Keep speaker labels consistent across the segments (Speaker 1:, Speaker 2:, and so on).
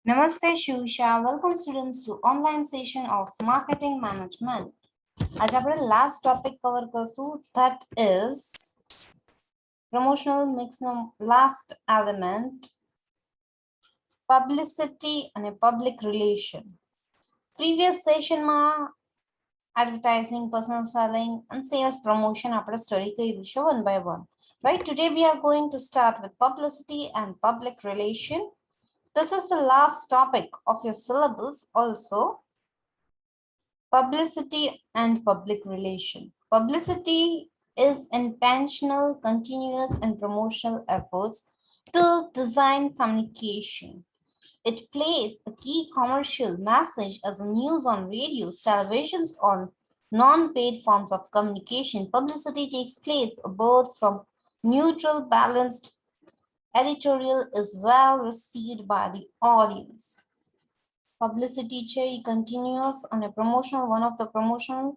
Speaker 1: Namaste Shusha. Welcome students to online session of marketing management. आज આપણે last topic cover કરશું that is promotional mix no last element publicity and public relation. Previous session માં advertising, personal selling and sales promotion આપણે study કર્યું છે one by one. Right, today we are going to start with publicity and public relation. This is the last topic of your syllabus also. Publicity and public relation. Publicity is intentional, continuous and promotional efforts to design communication. It plays a key commercial message as a news on radios, televisions or non-paid forms of communication. Publicity takes place both from neutral, balanced editorial is well received by the audience. Publicity છે એ continuous અને promotional one of the promotional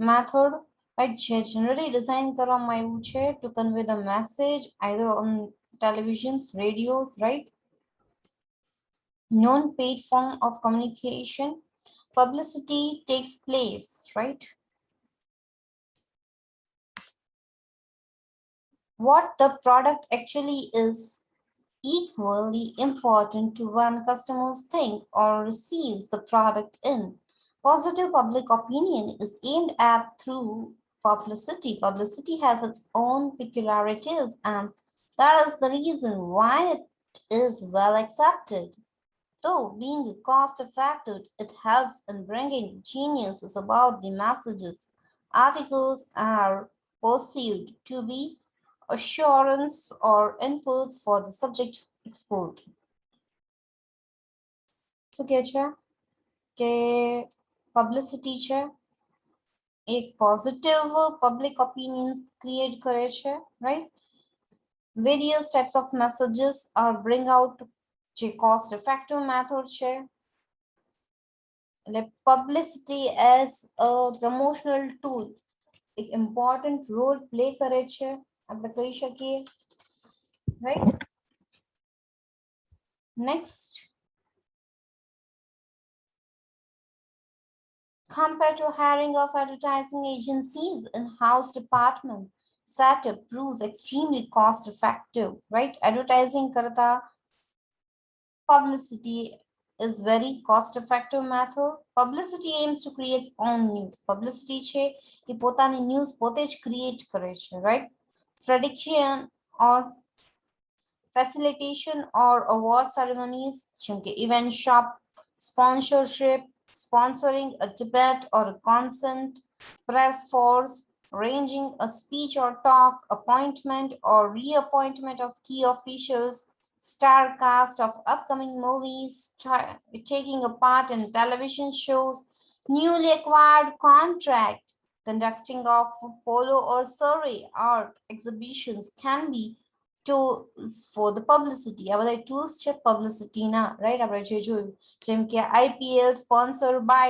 Speaker 1: method right છે generally design કરવામાં આવ્યું છે to convey the message either on televisions, radios, right? Non-paid form of communication. Publicity takes place, right? What the product actually is equally important to when customers think or receives the product in. Positive public opinion is aimed at through publicity. Publicity has its own peculiarities and that is the reason why it is well accepted. Though being cost effective, it helps in bringing geniuses about the messages. Articles are perceived to be assurance or inputs for the subject export. So કે છે કે publicity છે એક positive public opinions create કરે છે, right? Various types of messages are bring out જે cost effective method છે. એટલે publicity as a promotional tool એક important role play કરે છે આપણે કહી શકીએ, right? Next, compared to hiring of advertising agencies, in-house department setup proves extremely cost effective, right? Advertising karta publicity is very cost effective method. Publicity aims to create its own news. Publicity છે એ પોતાની news પોતે જ create કરે છે, right? Prediction or facilitation or award ceremonies, event shop, sponsorship, sponsoring a debate or a consent, press force, arranging a speech or talk, appointment or reappointment of key officials, star cast of upcoming movies, taking a part in television shows, newly acquired contract, conducting of polo or survey art exhibitions can be tools for the publicity. આ બધા tools છે publicity ના, right? આપણે જે જોયું જેમ કે IPL sponsored by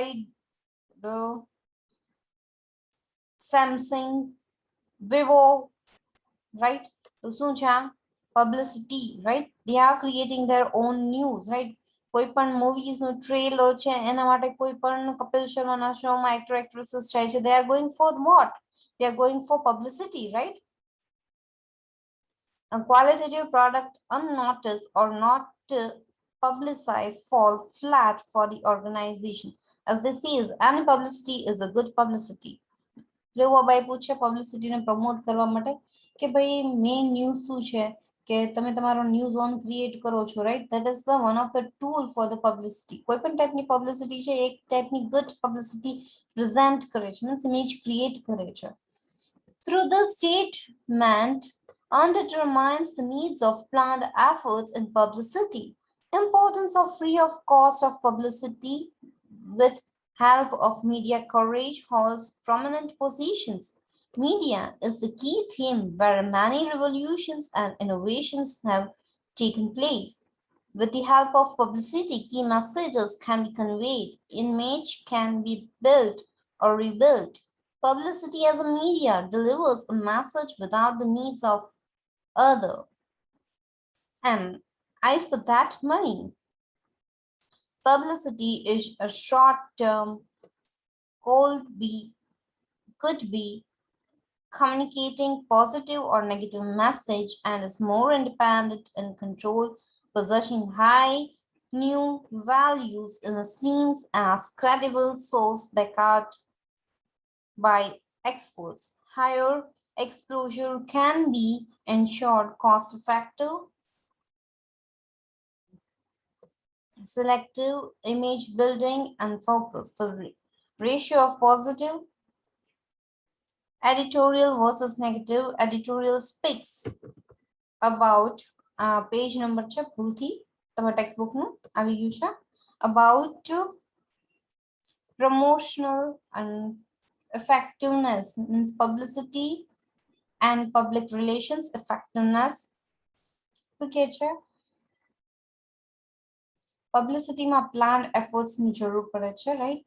Speaker 1: the Samsung, Vivo, right? તો શું છે આ publicity, right? They are creating their own news, right? કોઈ પણ movies નું trailer છે એના માટે કોઈ પણ કપિલ શર્માના શો માં actor actresses જાય છે, they are going for what? They are going for publicity, right? A qualitative product unnoticed or not publicized fall flat for the organization. As they say, any publicity is a good publicity. જેવો ભાઈ પૂછે publicity ને promote કરવા માટે કે ભાઈ main news શું છે કે તમે તમારો news on create કરો છો, right? That is the one of the tool for the publicity. કોઈ પણ ટાઈપની publicity છે એક ટાઈપની good publicity present કરે છે, means image create કરે છે. Through this statement determines the needs of planned efforts in publicity. Importance of free of cost of publicity with help of media coverage holds prominent positions. Media is the key theme where many revolutions and innovations have taken place. With the help of publicity, key messages can be conveyed, image can be built or rebuilt. Publicity as a media delivers a message without the needs of other. I spent that money. Publicity is a short-term, could be communicating positive or negative message and is more independent and control, possessing high new values in a scenes as credible source backed by experts. Higher exposure can be ensured cost effective, selective image building and focus. The ratio of positive editorial versus negative editorial speaks about page number છે ભૂલથી તમારા text book નું આવી ગયું છે about promotional and effectiveness means publicity and public relations effectiveness શું કે છે publicity માં planned efforts ની જરૂર પડે છે right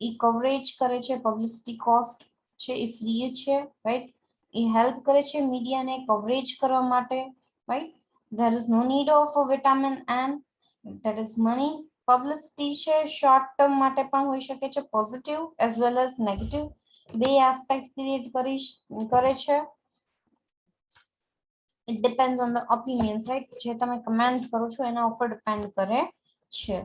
Speaker 1: એ coverage કરે છે publicity cost છે એ free છે right એ help કરે છે media ને coverage કરવા માટે right there is no need of a vitamin N that is money publicity છે short term માટે પણ હોઈ શકે છે positive as well as negative બે aspect create કરે છે it depends on the opinions right જે તમે comment કરો છો એના ઉપર depend કરે છે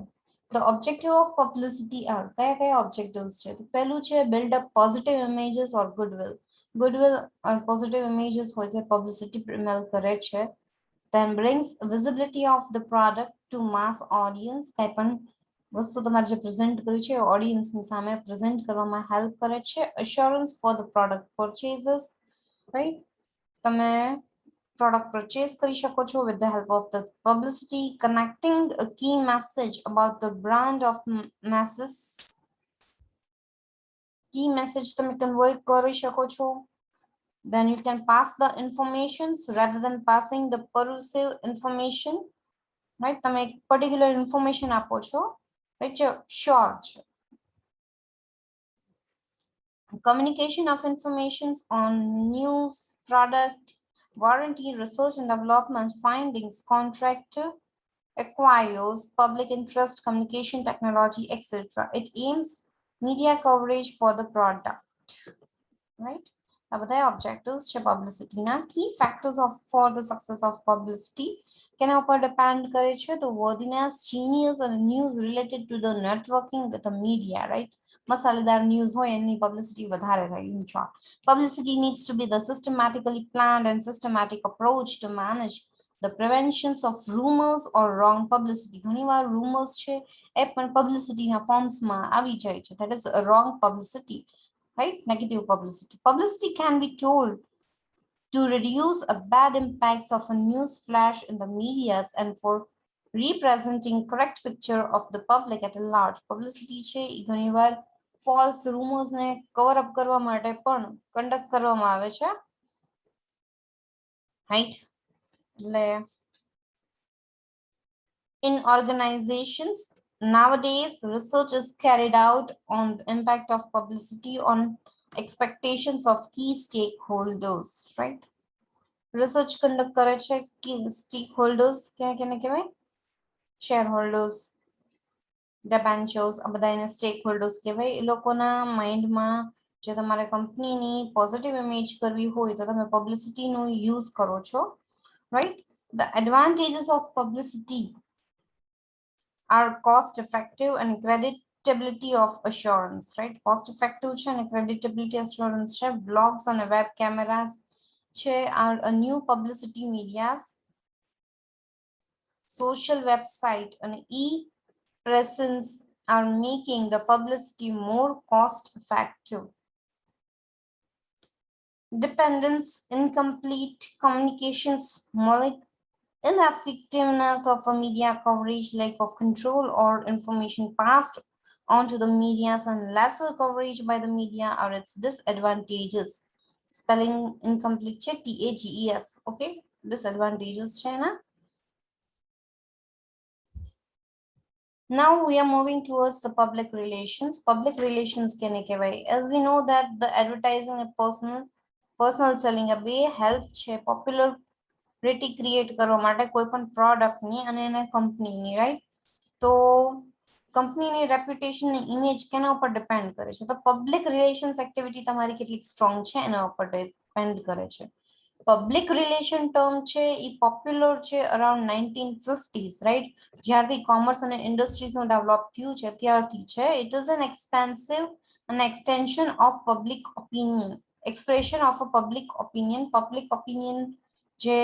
Speaker 1: the objective of publicity are કયા objectives છે તો પહેલું છે build up positive images or goodwill or positive images હોય છે publicity promote કરે છે then brings visibility of the product to mass audience કઈ પણ વસ્તુ તમારે જે પ્રેઝન્ટ કર્યું છે ઓડિયન્સ ની સામે પ્રેઝન્ટ કરવામાં હેલ્પ કરે છે assurance for the product purchases right તમે product purchase કરી શકો છો with the help of the publicity connecting a key message about the brand of masses key message તમે convey કરી શકો છો then you can pass the informations rather than passing the pervasive information right તમે particular information આપો છો right short communication of informations on news product warranty research and development findings contract acquires public interest communication technology etc it aims media coverage for the product right now the objectives છે publicity na key factors of for the success of publicity કેના ઉપર depend કરે છે તો worthiness genius and news related to the networking with the media right મસાલેદાર news હોય એની publicity વધારે થાય in short publicity needs to be the systematically planned and systematic approach to manage the preventions of rumors or wrong publicity ઘણીવાર rumors છે એ પણ publicity ના forms માં આવી જાય છે that is a wrong publicity right negative publicity publicity can be told to reduce a bad impacts of a news flash in the medias and for representing correct picture of the public at a large publicity છે એ ઘણીવાર false rumors ને cover up કરવા માટે પણ conduct કરવામાં આવે છે right in organizations nowadays research is carried out on the impact of publicity on expectations of key stakeholders right research conduct કરે છે key stakeholders કેને કહેવાય shareholders debentures આ બધા એને stakeholders કહેવાય એ લોકોના માઇન્ડમાં જે તમારે કંપનીની પોઝિટિવ ઇમેજ કરવી હોય તો તમે પબ્લિસિટીનો યુઝ કરો છો right the advantages of publicity are cost effective and creditability of assurance right cost effective છે અને creditability assurance છે blogs and web cameras છે are a new publicity medias social website and e-presence are making the publicity more cost effective dependence incomplete communications ineffectiveness of a media coverage lack of control or information passed on to the medias and lesser coverage by the media are its disadvantages spelling incomplete છે TAGES okay disadvantages છે ના now we are moving towards the public relations કેને કહેવાય as we know that the advertising and personal selling a બે help છે popularity create કરવા માટે કોઈ પણ product ની અને એના company ની right તો કંપનીની રેપ્યુટેશન ની ઇમેજ કેના ઉપર ડિપેન્ડ કરે છે? તો પબ્લિક રિલેશન્સ એક્ટિવિટી તમારી કેટલી સ્ટ્રોંગ છે એના ઉપર ડિપેન્ડ કરે છે. પબ્લિક રિલેશન ટર્મ છે એ પોપ્યુલર છે અરાઉન્ડ 1950s, રાઈટ? જ્યારથી કોમર્સ અને ઇન્ડસ્ટ્રીઝનું ડેવલપ થયું છે ત્યારથી છે. It is N expensive an extension of public opinion, expression of a public opinion જે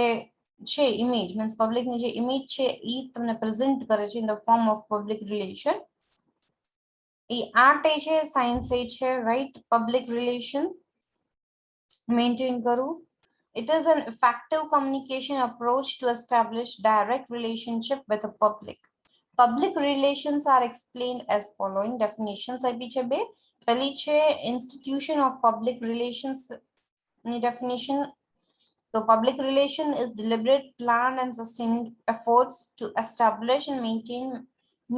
Speaker 1: છે ઇમેજ મીન્સ પબ્લિકની જે ઇમેજ છે એ તમને પ્રેઝન્ટ કરે છે in the form of public relation. એ આર્ટ એ છે, સાયન્સ એ છે, રાઈટ? પબ્લિક રિલેશન મેન્ટેન કરવું. It is an effective communication approach to establish direct relationship with the public. Public relations are explained as following definitions આપી છે બે. પહેલી છે institution of public relations ની definition. So public relation is deliberate, planned and sustained efforts to establish and maintain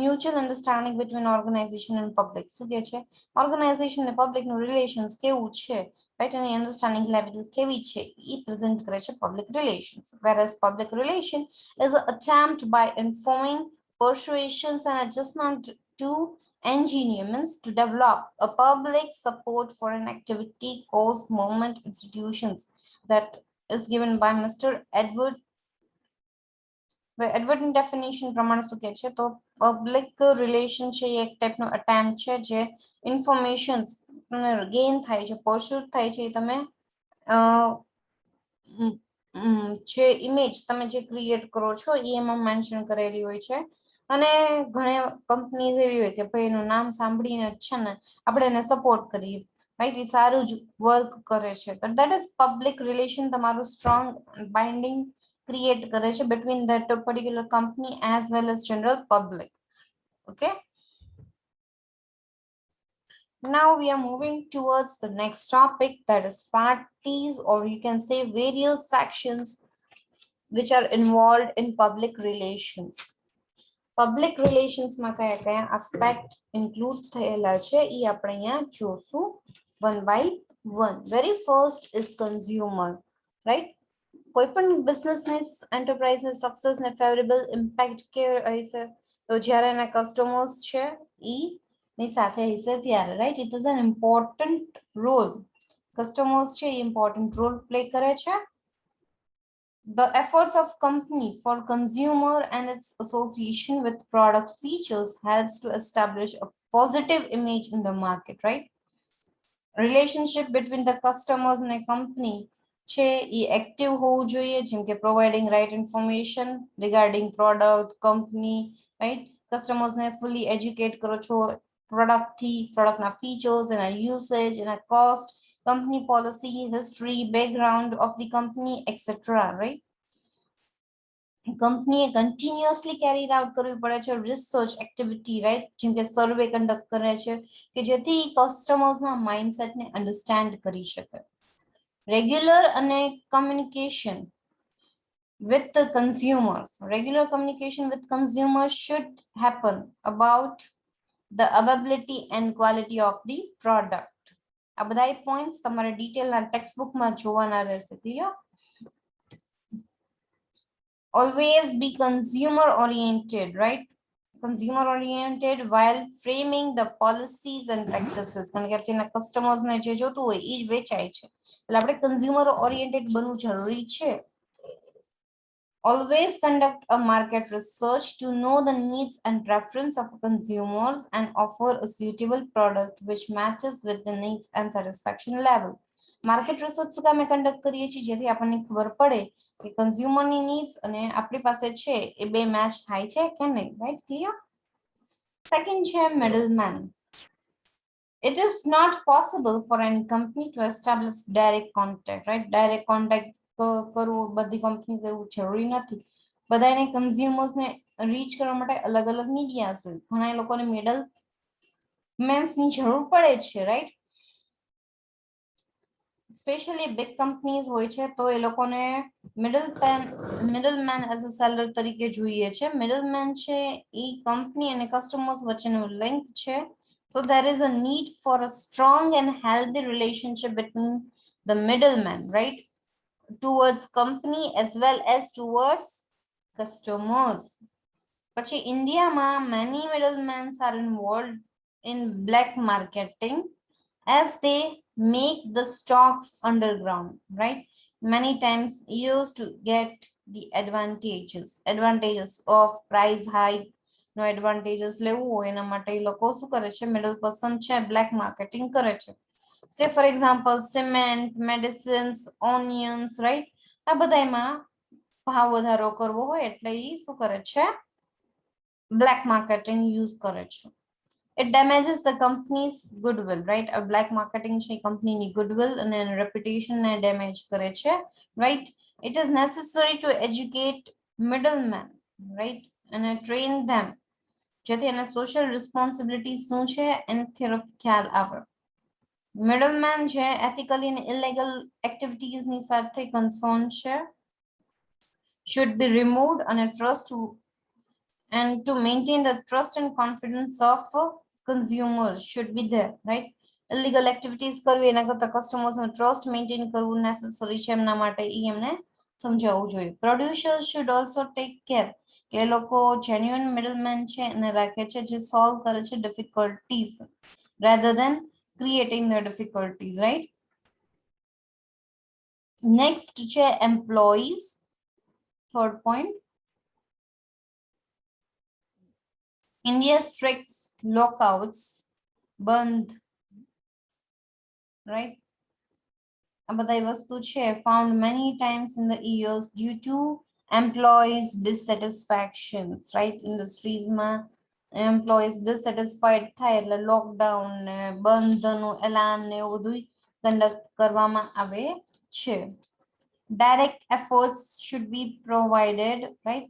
Speaker 1: mutual understanding between organization and public. શું કે છે? Organisation અને પબ્લિક નું રિલેશન્સ કેવું છે, right? અને અન્ડરસ્ટેન્ડિંગ લેવલ કેવી છે એ પ્રેઝન્ટ કરે છે public relations. Whereas public relation is an attempt by informing, persuasions and adjustment to engineer means to develop a public support for an activity, cause, movement, institutions that is given by Mr. Edward. એડવર્ડની definition પ્રમાણે શું કહે છે? તો public relation છે એ એક ટાઈપનો attempt છે જે ઇન્ફોર્મેશન ગેઇન થાય છે, પરસ્યુટ થાય છે. એ તમે જે ઇમેજ તમે જે ક્રિએટ કરો છો એ એમાં મેન્શન કરેલી હોય છે. અને ઘણી કંપનીઝ એવી હોય કે ભાઈ એનું નામ સાંભળીને જ છે ને આપણે એને સપોર્ટ કરીએ, રાઈટ? એ સારું જ વર્ક કરે છે. That is public relation. તમારું સ્ટ્રોંગ બાઇન્ડિંગ create કરે છે between that particular company as well as general public. Okay, now we are moving towards the next topic, that is parties, or you can say various sections which are involved in public relations. Public relations માં કયા કયા aspect include થયેલા છે એ આપણે અહીંયા જોશું one by one. Very first is consumer, right? કોઈ પણ બિઝનેસની એન્ટરપ્રાઇઝની સક્સેસને ફેવરેબલ ઇમ્પેક્ટ કે હશે તો જ્યારે એના કસ્ટમર્સ છે ઈ ની સાથે હશે ત્યારે, right? It is an important role. Customers છે એ ઇમ્પોર્ટન્ટ રોલ પ્લે કરે છે. The efforts of company for consumer and its association with product features helps to establish a positive image in the market, right? Relationship between the customers and a company છે એ active હોવું જોઈએ, જેમ કે providing right information regarding product, company, right? કસ્ટમર્સને fully educate કરો છો પ્રોડક્ટથી, પ્રોડક્ટના ફીચર્સ, એના યુસેજ, એના cost, company policy, history, background of the company etcetera, right? કંપનીએ કન્ટિન્યુઅસલી કેરી આઉટ કરવી પડે છે રિસર્ચ એક્ટિવિટી, રાઈટ? જેમ કે સર્વે કન્ડક્ટ કરે છે કે જેથી કસ્ટમર્સના માઇન્ડસેટને અન્ડરસ્ટેન્ડ કરી શકે. Regular communication with the consumers. Regular communication with consumers should happen about the availability and quality of the product. આ બધા પોઈન્ટ્સ તમારે ડિટેલના ટેક્સ્ટબુકમાં જોવાના રહેશે. Clear? Always be consumer oriented, right? Consumer oriented while framing the policies and practices. કારણ કે અત્યારના કસ્ટમર્સને જે જોતું હોય એ જ વેચાય છે, એટલે આપણે કન્ઝ્યુમર ઓરિએન્ટેડ બનવું જરૂરી છે. Always conduct a market research to know the needs and preference of consumers and offer a suitable product which matches with the needs and satisfaction level. Market research શું કામે કન્ડક્ટ કરીએ છીએ? જેથી આપણને ખબર પડે કે કન્ઝ્યુમરની નીડ્સ અને આપણી પાસે છે એ બે મેચ થાય છે કે નહીં, રાઈટ? ક્લિયર? સેકન્ડ છે middleman. It is not possible for any company to establish direct contact, right? Direct contact કરવું બધી કંપનીઝ એવું જરૂરી નથી. બધાને કન્ઝ્યુમર્સને રીચ કરવા માટે અલગ અલગ મીડિયાસ હોય. ઘણા લોકોને મિડલ મેન્સની જરૂર પડે છે, રાઈટ? સ્પેશિયલી બિગ કંપનીઝ હોય છે તો એ લોકોને મિડલમેન એઝ અ સેલર તરીકે જોઈએ છે. મિડલમેન છે એ કંપની અને કસ્ટમર્સ વચ્ચેનો લિંક છે. So there is a need for a strong and healthy relationship between the middleman, right? Towards company as well as towards customers. પછી ઇન્ડિયામાં many middlemen are involved in black marketing as they make the stocks underground, right? Many times used to get the advantages of price hike no advantages લેવું હોય એના માટે એ લોકો શું કરે છે મિડલ પર્સન છે બ્લેક માર્કેટિંગ કરે છે. સે for example cement, medicines, onions, right? આ બધામાં ભાવ વધારો કરવો હોય એટલે એ શું કરે છે black marketing use કરે છે. It damages the company's goodwill, right? A black marketing છે કંપનીની goodwill અને reputation ને damage કરે છે, right? It is necessary to educate middlemen, right? And train them જેથી એને social responsibility શું છે એની તરફ ખ્યાલ આવે. Middleman છે ethically and illegal activities ની સાથે concern છે, should be removed and to maintain the trust and confidence of consumers should be there, right? Illegal activities કરવી એના કરતા customers નો trust maintain કરવું necessary છે એમના માટે ઈ એમને સમજાવવું જોઈએ. Producers should also take care કે એ લોકો genuine middleman છે એને રાખે છે જે solve કરે છે difficulties rather than creating the difficulties, right? Next છે employees, third point. India strikes lockouts, બંધ, right? આ બધા વસ્તુ છે found many times in the years due to employees dissatisfactions, right? Industries માં employees dissatisfied થાય એટલે લોકડાઉન ને બંધનું એલાન ને એવું બધું કંડક્ટ કરવામાં આવે છે. Direct efforts should be provided, right?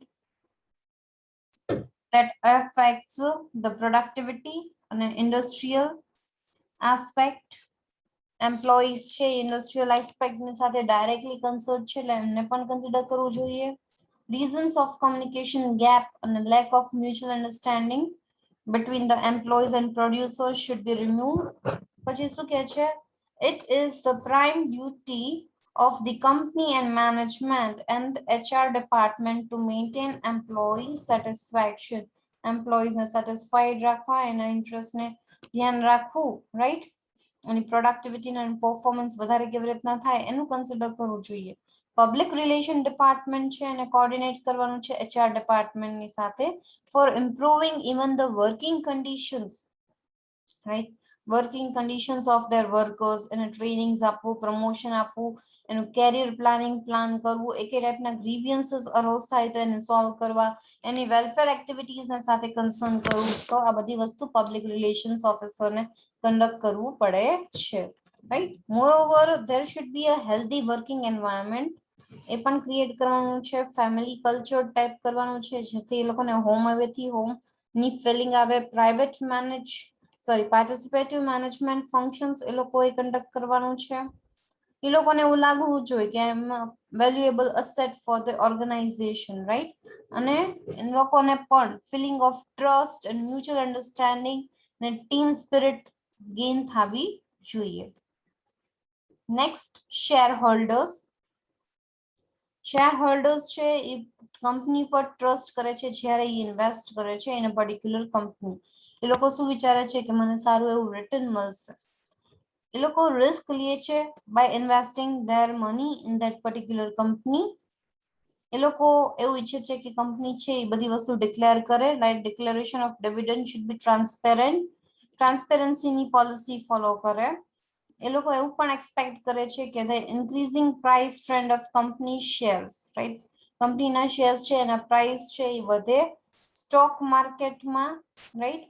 Speaker 1: That affects the productivity and industrial aspect. Employees છે industrial aspect ની સાથે directly concerned છે એટલે એમને પણ consider કરવું જોઈએ. Reasons of communication gap and lack of mutual understanding between the employees and producers should be removed. પછી શું કહે છે? It is the prime duty of the company and management and HR department to maintain employee satisfaction. Employees ને satisfied રાખવા એના interest ને ધ્યાન રાખવું, right? અને પ્રોડક્ટિવિટી અને પરફોર્મન્સ વધારે કેવી રીતના થાય એનું કન્સિડર કરવું જોઈએ. પબ્લિક રિલેશન ડિપાર્ટમેન્ટ છે અને કોઓર્ડિનેટ કરવાનું છે એચઆર ડિપાર્ટમેન્ટની સાથે for improving even the working conditions, right? Working conditions of their workers એને ટ્રેનિંગ્સ આપવું, પ્રમોશન આપવું, એનું કેરિયર પ્લાનિંગ પ્લાન કરવું, એકે ટાઈપના ગ્રીવિયન્સીસ અરોઝ થાય તો એને સોલ્વ કરવા, એની વેલફેર એક્ટિવિટીઝને સાથે કન્સર્ન કરવું. તો આ બધી વસ્તુ પબ્લિક રિલેશન્સ ઓફિસરને conduct કરવું પડે છે, right? Moreover, there should be a healthy working environment એ પણ ક્રિએટ કરવાનું છે, ફેમિલી કલ્ચર ટાઈપ કરવાનું છે જેથી એ લોકોને હોમ અવેથી હોમ ની ફિલિંગ આવે. પાર્ટિસિપેટિવ મેનેજમેન્ટ ફંક્શન્સ એ લોકોએ કન્ડક્ટ કરવાનું છે. એ લોકોને એવું લાગવું જોઈએ કે એમ valuable asset for the organization, right? અને એ લોકોને પણ feeling of trust and mutual understanding ને ટીમ સ્પિરિટ ગેઇન થવી જોઈએ. Next share holders. Share holders છે એ કંપની પર ટ્રસ્ટ કરે છે જ્યારે એ ઇન્વેસ્ટ કરે છે ઇન અ પર્ટિક્યુલર કંપની. એ લોકો શું વિચારે છે કે મને સારું એવું રિટર્ન મળશે. એ લોકો રિસ્ક લે છે by investing their money in that particular company. એ લોકો એવું ઈચ્છે છે કે કંપની છે એ બધી વસ્તુ ડિક્લેર કરે, right? Declaration of dividend should be transparent, ટ્રાન્સપેરન્સીની પોલિસી ફોલો કરે. એ લોકો એવું પણ એક્સપેક્ટ કરે છે કે the increasing price trend of company shares, right? કંપનીના શેર્સ છે એના પ્રાઇસ છે એ વધે સ્ટોક માર્કેટમાં, રાઈટ?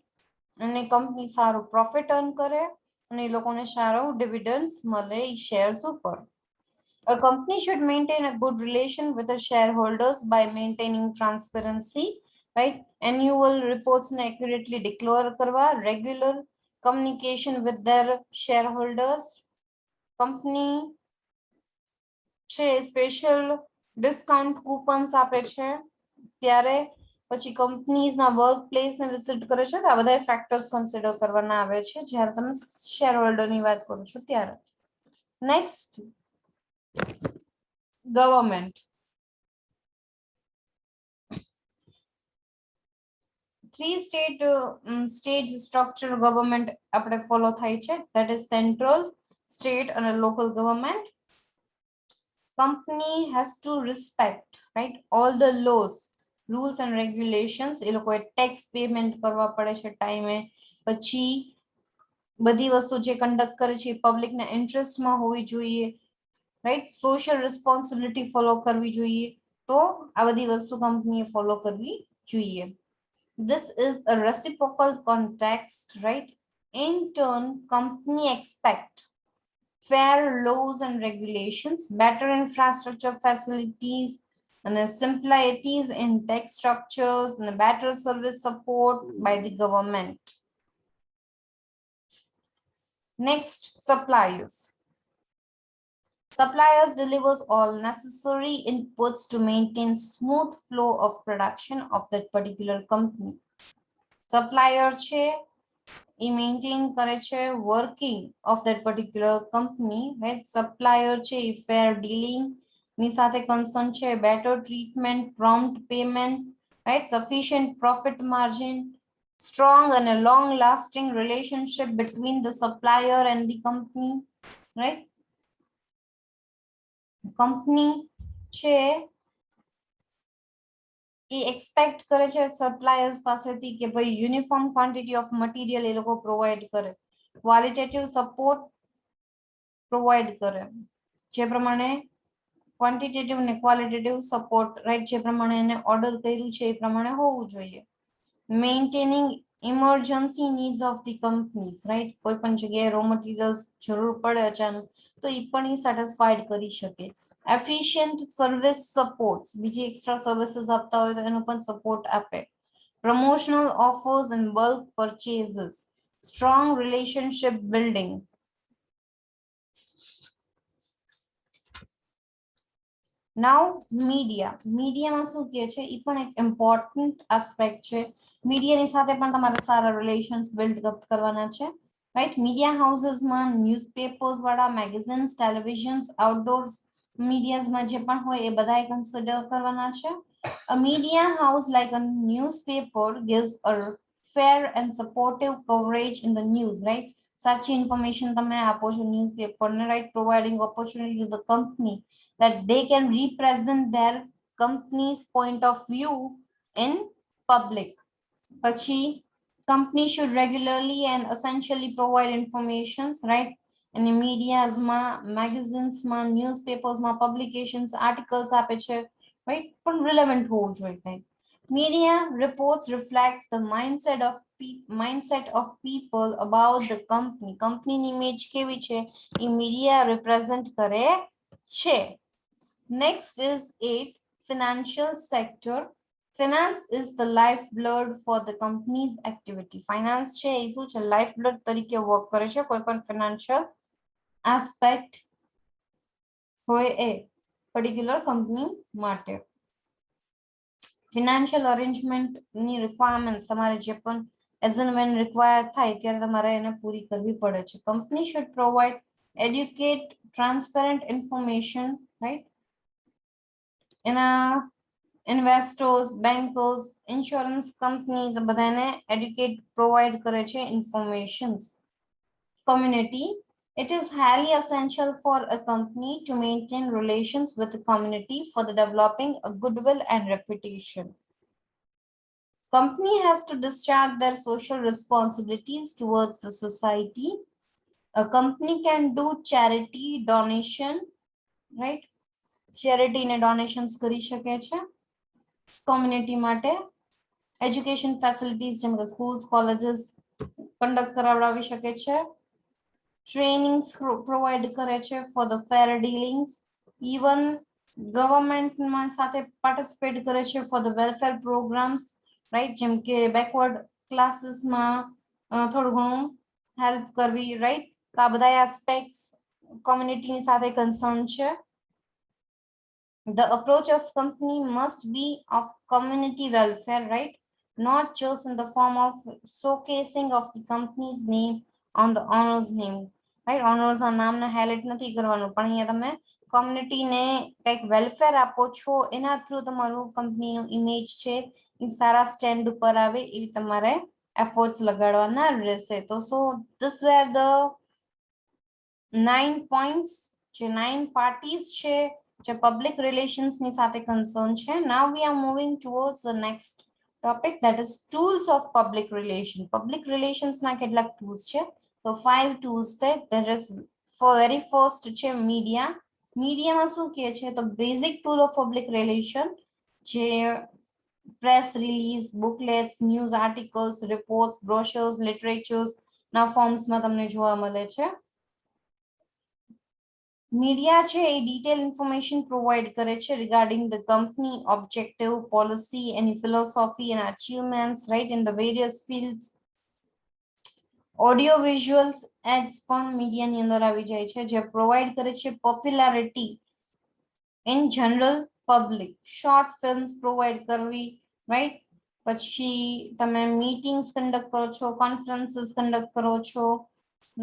Speaker 1: અને કંપની સારો પ્રોફિટ અર્ન કરે અને એ લોકોને સારો ડિવિડન્ડ્સ મળે એ શેર્સ ઉપર. A company should maintain a good relation with the shareholders by maintaining transparency, right? Annual reports ne accurately declare karwa, regular communication with their shareholders. Company છે સ્પેશિયલ ડિસ્કાઉન્ટ કૂપન્સ આપે છે ત્યારે પછી કંપનીઝના વર્ક પ્લેસને વિઝિટ કરે છે તો આ બધા ફેક્ટર્સ કન્સિડર કરવાના આવે છે જ્યારે તમે શેર હોલ્ડરની વાત કરો છો ત્યારે. Next government. three stage structure government આપણે follow થાય છે, that is central, state and local government. Company has to respect, right, all the laws, rules and regulations. એ લોકોએ ટેક્સ પેમેન્ટ કરવા પડે છે ટાઈમે, પછી બધી વસ્તુ જે કંડક્ટ કરે છે પબ્લિકના ઇન્ટરેસ્ટમાં હોવી જોઈએ, રાઈટ, સોશિયલ રિસ્પોન્સિબિલિટી ફોલો કરવી જોઈએ, તો આ બધી વસ્તુ કંપનીએ ફોલો કરવી જોઈએ. This is a reciprocal context, right? In turn, company expect fair laws and regulations, better infrastructure facilities, and simplicities in tax structures, and better service support by the government. Next, suppliers. Suppliers delivers all necessary inputs to maintain smooth flow of production of that particular company. Supplier છે એ maintain કરે છે working of that particular company, right? Supplier છે એ fair dealing ની સાથે concern છે, better treatment, prompt payment, right? Sufficient profit margin, strong and a long lasting relationship between the supplier and the company, right? Company છે એ expect કરે છે suppliers પાસેથી કે ભાઈ યુનિફોર્મ ક્વોન્ટિટી ઓફ મટીરિયલ એ લોકો પ્રોવાઈડ કરે, ક્વોલિટેટિવ સપોર્ટ પ્રોવાઈડ કરે, જે પ્રમાણે ક્વોન્ટિટેટિવ ને ક્વોલિટેટિવ સપોર્ટ, રાઈટ, જે પ્રમાણે એને ઓર્ડર કર્યું છે એ પ્રમાણે હોવું જોઈએ. Maintaining emergency needs of the companies, right, કોઈ પણ જગ્યાએ રો મટીરિયલ્સ જરૂર પડે અચાનક તો એ પણ એ સેટિસ્ફાઈડ કરી શકે. Efficient service supports, બીજી એક્સ્ટ્રા સર્વિસીસ આપતા હોય તો એનો પણ સપોર્ટ આપે. Promotional offers and bulk purchases, strong relationship building. Now media. મીડિયામાં શું કહે છે એ પણ એક ઇમ્પોર્ટન્ટ એસ્પેક્ટ છે. મીડિયાની સાથે પણ તમારે સારા રિલેશન્સ બિલ્ડ કરવાના છે, રાઈટ. મીડિયા હાઉસીસમાં ન્યૂઝપેપર્સ વાળા, મેગેઝિન્સ, ટેલિવિઝન્સ, આઉટડોર્સ મીડિયાઝમાં જે પણ હોય એ બધાએ કન્સિડર કરવાના છે. A media house like a newspaper gives a fair and supportive coverage in the news, right? Such information તમે આપો છો ન્યૂઝપેપરને, right, providing opportunity to the company that they can represent their company's point of view in public. પછી company should regularly and essentially provide informations, right? And in mediasમાં, magazines માં, newspapers માં publications, articles આપે છે, right, પણ relevant હોવું જોઈએ. Media reports reflect the mindset of people about the company. Company ની image કેવી છે એ media represent કરે છે. Next is 8, financial sector. Finance is the lifeblood for the company's activity. Finance છે એ શું છે, lifeblood તરીકે વર્ક કરે છે કોઈ પણ financial aspect હોય એ particular company માટે. Financial arrangement ની requirements તમારે જે પણ as and when required થાય ત્યારે તમારે એને પૂરી કરવી પડે છે. Company should provide educate transparent information, right? એના investors, bankers, insurance companies બધાને educate provide કરે છે informations. Community. It is highly essential for a company to maintain relations with the community for the developing a goodwill and reputation. Company has to discharge their social responsibilities towards the society. A company can do charity, donation, right? Charity ને donations કરી શકે છે community માટે. Education facilities જેમ કે schools, colleges conduct કરાવડાવી શકે છે. Trainings provide કરે છે for the fair dealings. Even government સાથે participate કરે છે for the welfare programs, right? જેમ કે backward classes માં થોડું ઘણું help કરવી, right? તો આ બધા aspects community ની સાથે concern છે. The approach of company must be of community welfare, right? Not just in the form of showcasing of the company's name on the owner's name, right? Owners ના નામને highlight નથી કરવાનું, પણ અહીંયા તમે કોમ્યુનિટી ને કંઈક વેલફેર આપો છો એના થ્રુ તમારું કંપનીનું ઇમેજ છે એ સારા સ્ટેન્ડ ઉપર આવે એવી તમારે એફર્ટ્સ લગાડવાના રહેશે. તો so this where the 9 points જે 9 પાર્ટીઝ છે જે પબ્લિક રિલેશન્સ ની સાથે કન્સર્ન છે. Now we are moving towards the next topic that is tools of public relation. Public relations ના કેટલાક ટૂલ્સ છે. તો 5 ટૂલ્સ છે. ધેર ઇઝ વેરી ફર્સ્ટ છે મીડિયા. મીડિયામાં શું કહે છે તો basic tool of public relation જે press release, booklets, news articles, reports, brochures, literatures ના ફોર્મ્સમાં તમને જોવા મળે છે. મીડિયા છે એ ડિટેલ ઇન્ફોર્મેશન પ્રોવાઈડ કરે છે regarding the company, objective, policy, એની philosophy and achievements right in the various fields. Audio visuals aids પણ મીડિયાની અંદર આવી જાય છે જે પ્રોવાઈડ કરે છે popularity in general public. Short films provide કરવી રાઈટ. પછી તમે મીટિંગ્સ કન્ડક્ટ કરો છો, કોન્ફરન્સીસ કન્ડક્ટ કરો છો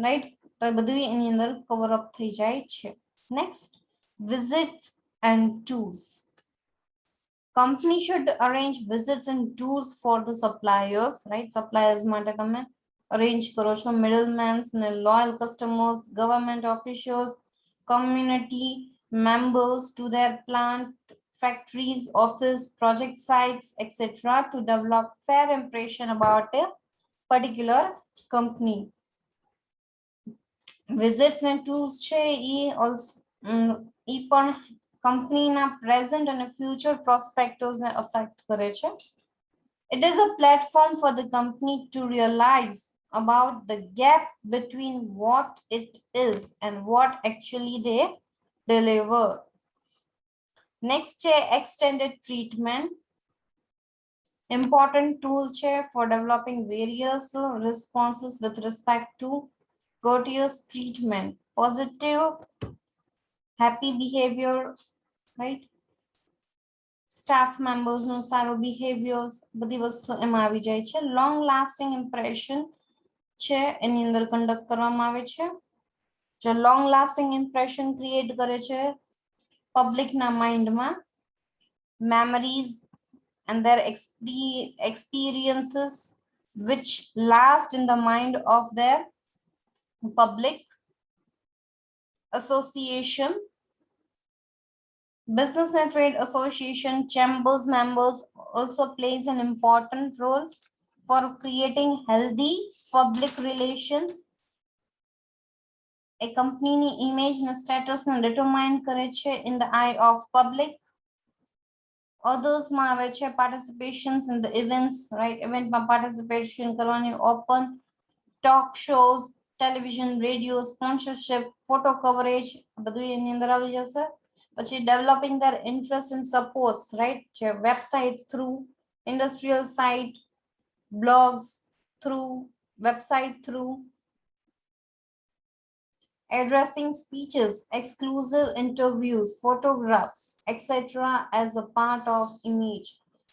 Speaker 1: રાઈટ. તો એ બધું એની અંદર કવર અપ થઈ જાય છે. Next, visits and tours. Company should arrange visits and tours for the suppliers right. Suppliers માટે તમે અરેન્જ કરો છો. મિડલમેન્સ ને loyal customers, government officials, community members to their plant, factories, office, project sites, etc. to develop fair impression about a particular company. Visits and tours છે ઈ પણ કંપનીના present અને future પ્રોસ્પેક્ટર્સને affect કરે છે. It is a platform for the company to realize about the gap between what it is and what actually they deliver. Next છે extended treatment. Important tool છે for developing various responses with respect to courteous treatment, positive, happy behavior, right? Staff મેમ્બર્સનું સારું behaviours બધી વસ્તુ એમાં આવી જાય છે. લોંગ લાસ્ટિંગ ઇમ્પ્રેશન છે એની અંદર કન્ડક્ટ કરવામાં આવે છે જે લોંગ લાસ્ટિંગ ઇમ્પ્રેશન ક્રિએટ કરે છે પબ્લિકના માઇન્ડમાં. memories and their experiences which last in the mind of their public. Association, business and trade association, chambers members also plays an important role for creating healthy public relations. A company image and status determine કરે છે in the eye of public. Others માં આવે છે participations in the events right. event માં participation કરવાની, open talk shows, television, radio, sponsorship, photo coverage બધું એની અંદર આવી જશે. પછી developing their interest and supports right જે websites through, industrial site, blogs through, website through, addressing speeches, exclusive interviews, photographs, etc. as a part of image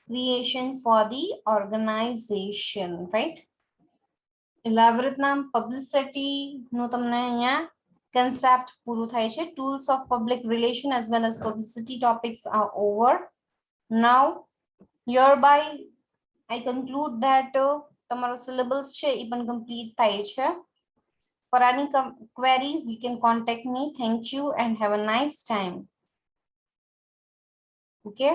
Speaker 1: creation for the organization, right? Elaborate નામ publicity નું તમને અહીંયા concept પૂરું થાય છે. Tools of public relation as well as publicity topics are over. Now, hereby I conclude that તમારો syllabus છે એ પણ complete થાય છે. For any queries, you can contact me. Thank you and have a nice time. Okay.